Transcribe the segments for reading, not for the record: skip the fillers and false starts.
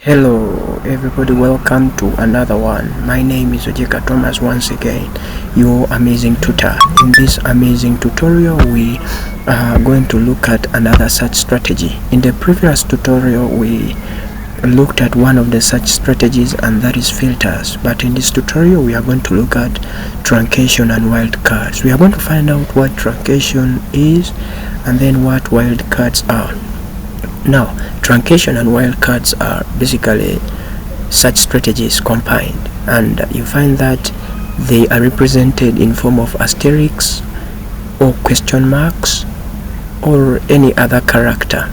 Hello everybody, welcome to another one. My name is Ojeka Thomas once again, your amazing tutor. In this amazing tutorial we are going to look at another search strategy. In the previous tutorial we looked at one of the search strategies, and that is filters, but in this tutorial we are going to look at truncation and wildcards. We are going to find out what truncation is and then what wildcards are. Now, truncation and wildcards are basically such strategies combined, and you find that they are represented in form of asterisks or question marks or any other character.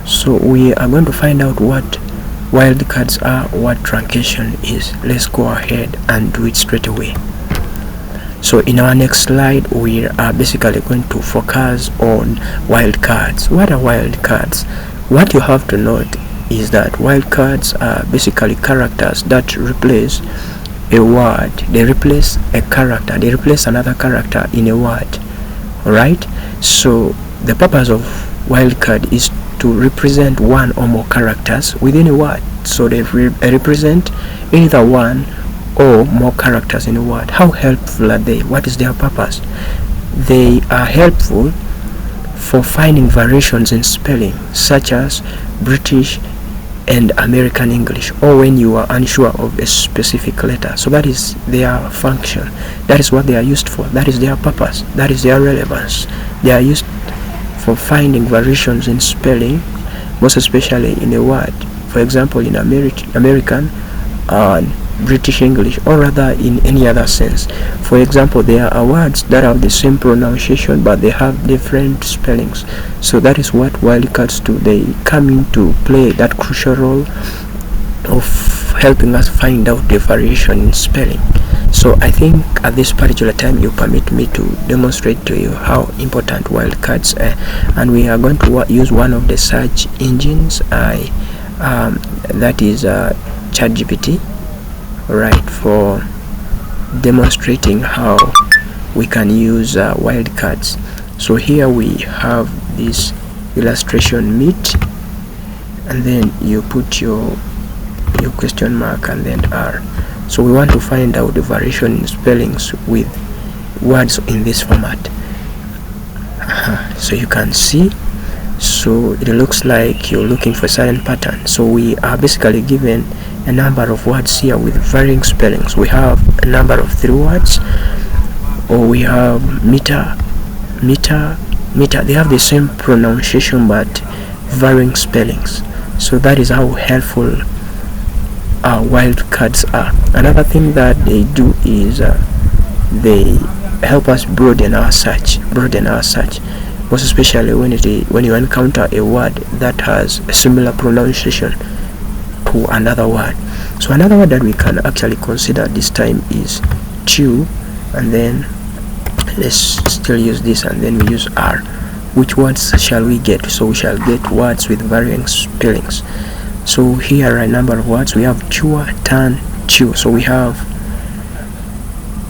So we are going to find out what wildcards are, what truncation is. Let's go ahead and do it straight away. So in our next slide we are basically going to focus on wildcards. What are wildcards? What you have to note is that wildcards are basically characters that replace a word. They replace a character, they replace another character in a word. Alright, so the purpose of wildcard is to represent one or more characters within a word. So they represent either one or more characters in a word. How helpful are they? What is their purpose? They are helpful for finding variations in spelling, such as British and American English, or when you are unsure of a specific letter. So that is their function, that is what they are used for, that is their purpose, that is their relevance. They are used for finding variations in spelling, most especially in a word. For example, in American and British English, or rather in any other sense. For example, there are words that have the same pronunciation but they have different spellings. So that is what wildcards do. They come in to play that crucial role of helping us find out the variation in spelling. So I think at this particular time you permit me to demonstrate to you how important wildcards are, and we are going to use one of the search engines, that is ChatGPT, right, for demonstrating how we can use wildcards. So here we have this illustration meet, and then you put your question mark and then R. So we want to find out the variation in spellings with words in this format. So you can see, so it looks like you're looking for a certain pattern. So we are basically given a number of words here with varying spellings. We have a number of 3 words, or we have meter. They have the same pronunciation but varying spellings. So that is how helpful wildcards are. Another thing that they do is they help us broaden our search, most especially when you encounter a word that has a similar pronunciation to another word. So another word that we can actually consider this time is chew, and then let's still use this, and then we use R. Which words shall we get? So we shall get words with varying spellings. So here are a number of words. We have chew, turn, chew. So we have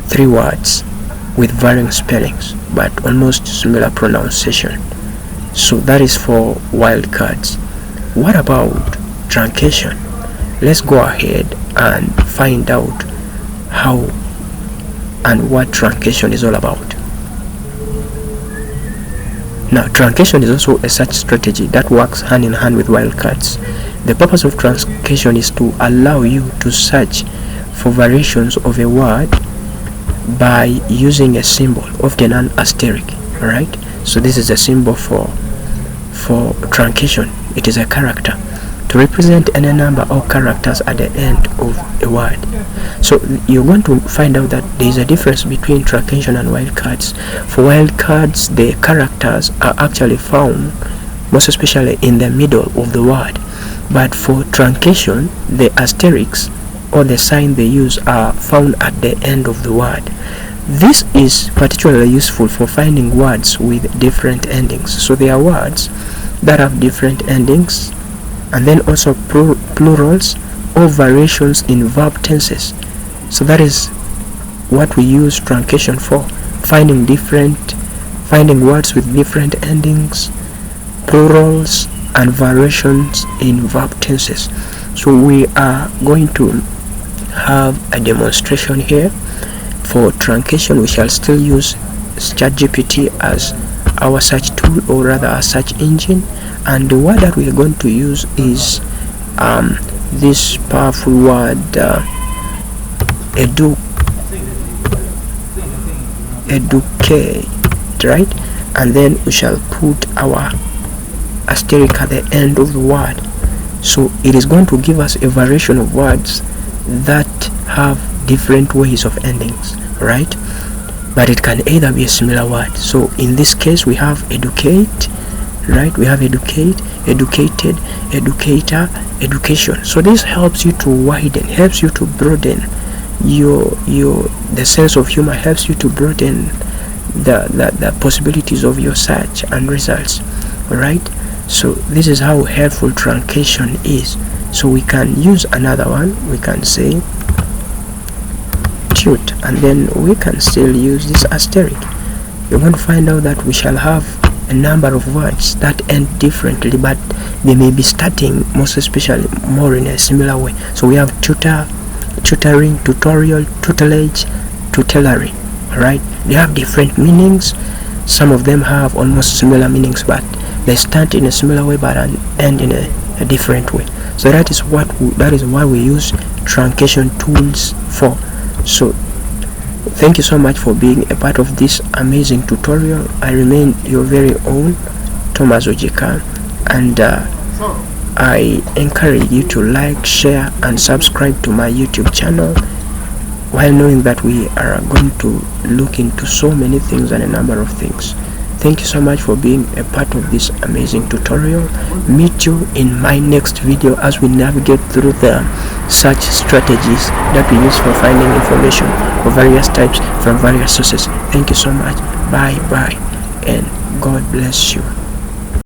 3 words with varying spellings but almost similar pronunciation. So that is for wildcards. What about truncation? Let's go ahead and find out how and what truncation is all about. Now, truncation is also a search strategy that works hand in hand with wildcards. The purpose of truncation is to allow you to search for variations of a word by using a symbol, often an asterisk. Alright, so this is a symbol for truncation. It is a character to represent any number of characters at the end of a word. So you're going to find out that there is a difference between truncation and wildcards. For wildcards, the characters are actually found most especially in the middle of the word, but for truncation, the asterisks or the sign they use are found at the end of the word. This is particularly useful for finding words with different endings. So there are words that have different endings, and then also plurals or variations in verb tenses. So that is what we use truncation for, finding words with different endings, plurals, and variations in verb tenses. So we are going to have a demonstration here. For truncation, we shall still use ChatGPT as our search tool, or rather our search engine, and the word that we are going to use is this powerful word educate, right? And then we shall put our asterisk at the end of the word. So it is going to give us a variation of words that have different ways of endings, right? But it can either be a similar word. So in this case we have educate, right? We have educate, educated, educator, education. So this helps you to widen, helps you to broaden the sense of humor, helps you to broaden the possibilities of your search and results. All right, so this is how helpful truncation is. So we can use another one. We can say tut, and then we can still use this asterisk. You're going to find out that we shall have a number of words that end differently, but they may be starting most especially more in a similar way. So we have tutor, tutoring, tutorial, tutelage, tutelary. Right, they have different meanings. Some of them have almost similar meanings, but they start in a similar way but end in a different way. So that is what we use truncation tools for. So thank you so much for being a part of this amazing tutorial. I remain your very own Thomas Ojika, and I encourage you to like, share and subscribe to my YouTube channel, while knowing that we are going to look into so many things and a number of things. Thank you so much for being a part of this amazing tutorial. Meet you in my next video as we navigate through the search strategies that we use for finding information of various types from various sources. Thank you so much. Bye and God bless you.